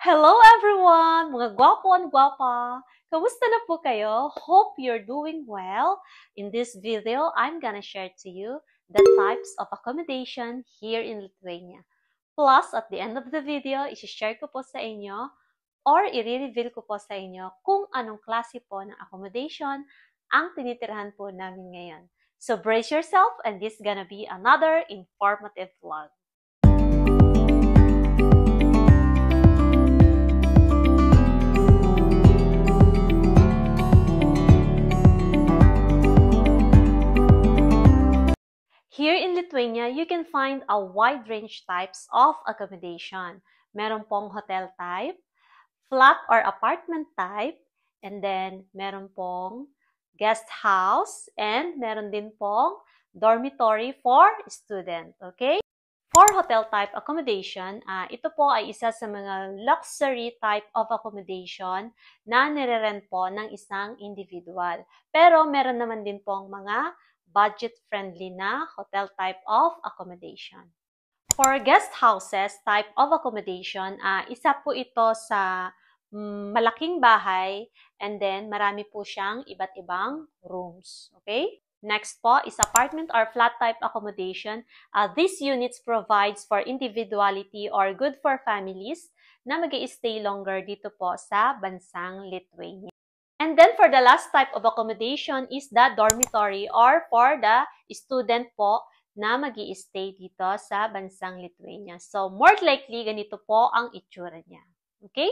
Hello everyone! Mga gwapo and gwapa! Kamusta na po kayo? Hope you're doing well. In this video, I'm gonna share to you the types of accommodation here in Lithuania. Plus, at the end of the video, isi-share ko po sa inyo or i-reveal ko po sa inyo kung anong klase po ng accommodation ang tinitirhan po namin ngayon. So brace yourself and this is gonna be another informative vlog. Here in Lithuania, you can find a wide range types of accommodation. Meron pong hotel type, flat or apartment type, and then meron pong guest house, and meron din pong dormitory for student. Okay? For hotel type accommodation, ito po ay isa sa mga luxury type of accommodation na nire-rent po ng isang individual. Pero meron naman din pong mga budget-friendly na hotel type of accommodation. For guest houses type of accommodation, isa po ito sa malaking bahay and then marami po siyang iba't ibang rooms. Okay? Next po is apartment or flat type accommodation. These units provides for individuality or good for families na mag-i-stay longer dito po sa bansang Lithuania. And then for the last type of accommodation is the dormitory or for the student po na mag-i-stay dito sa bansang Lithuania. So more likely, ganito po ang itsura niya. Okay?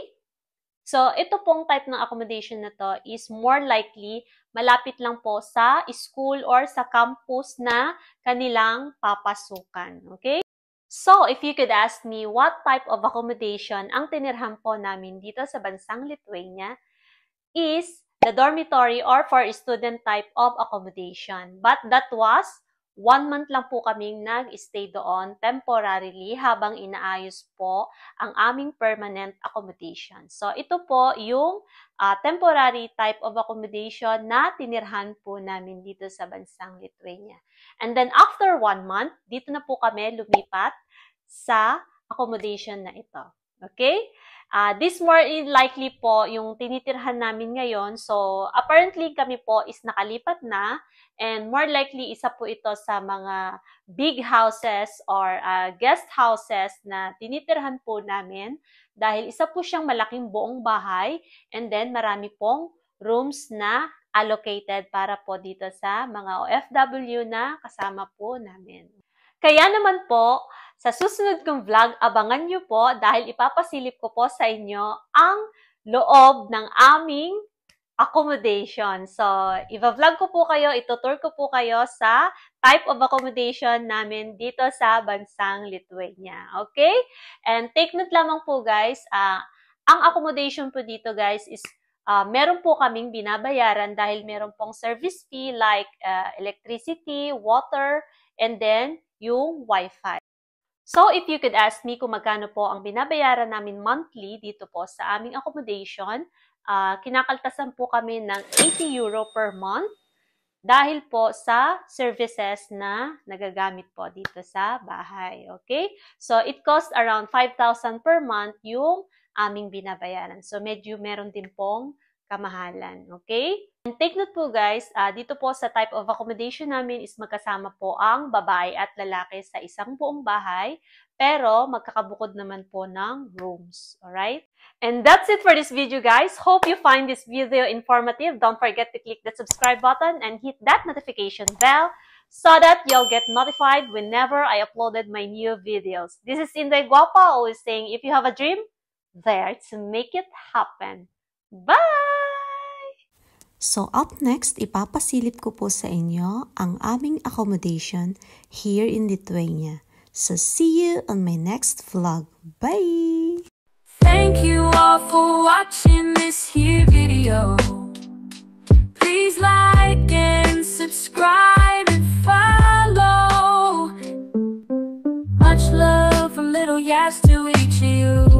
So ito pong type ng accommodation na to is more likely malapit lang po sa school or sa campus na kanilang papasukan. Okay? So if you could ask me what type of accommodation ang tinirhan po namin dito sa bansang Lithuania, is the dormitory or for student type of accommodation. But that was 1 month lang po kaming nag-stay doon temporarily habang inaayos po ang aming permanent accommodation. So ito po yung temporary type of accommodation na tinirhan po namin dito sa bansang Lithuania. And then after 1 month, dito na po kami lumipat sa accommodation na ito. Okay? This more likely po yung tinitirhan namin ngayon. So, apparently kami po is nakalipat na and more likely isa po ito sa mga big houses or guest houses na tinitirhan po namin dahil isa po siyang malaking buong bahay and then marami pong rooms na allocated para po dito sa mga OFW na kasama po namin. Kaya naman po, sa susunod kong vlog, abangan nyo po dahil ipapasilip ko po sa inyo ang loob ng aming accommodation. So, i-vlog ko po kayo, itutur ko po kayo sa type of accommodation namin dito sa bansang Lithuania. Okay? And take note lamang po guys, ang accommodation po dito guys is meron po kaming binabayaran dahil meron pong service fee like electricity, water, and then yung Wi-Fi. So, if you could ask me kung magkano po ang binabayaran namin monthly dito po sa aming accommodation, kinakaltasan po kami ng 80 euro per month dahil po sa services na nagagamit po dito sa bahay. Okay? So, it costs around 5,000 per month yung aming binabayaran. So, medyo meron din pong kamahalan. Okay? And take note po guys, dito po sa type of accommodation namin is magkasama po ang babae at lalaki sa isang buong bahay, pero magkakabukod naman po ng rooms. Alright? And that's it for this video guys. Hope you find this video informative. Don't forget to click the subscribe button and hit that notification bell so that you'll get notified whenever I uploaded my new videos. This is Inday Guapa, always saying if you have a dream, there to make it happen. Bye! So up next, ipapasilip ko po sa inyo ang aming accommodation here in Lithuania. So see you on my next vlog. Bye! Thank you all for watching this here video. Please like and subscribe and follow. Much love from Little Yas to each of you.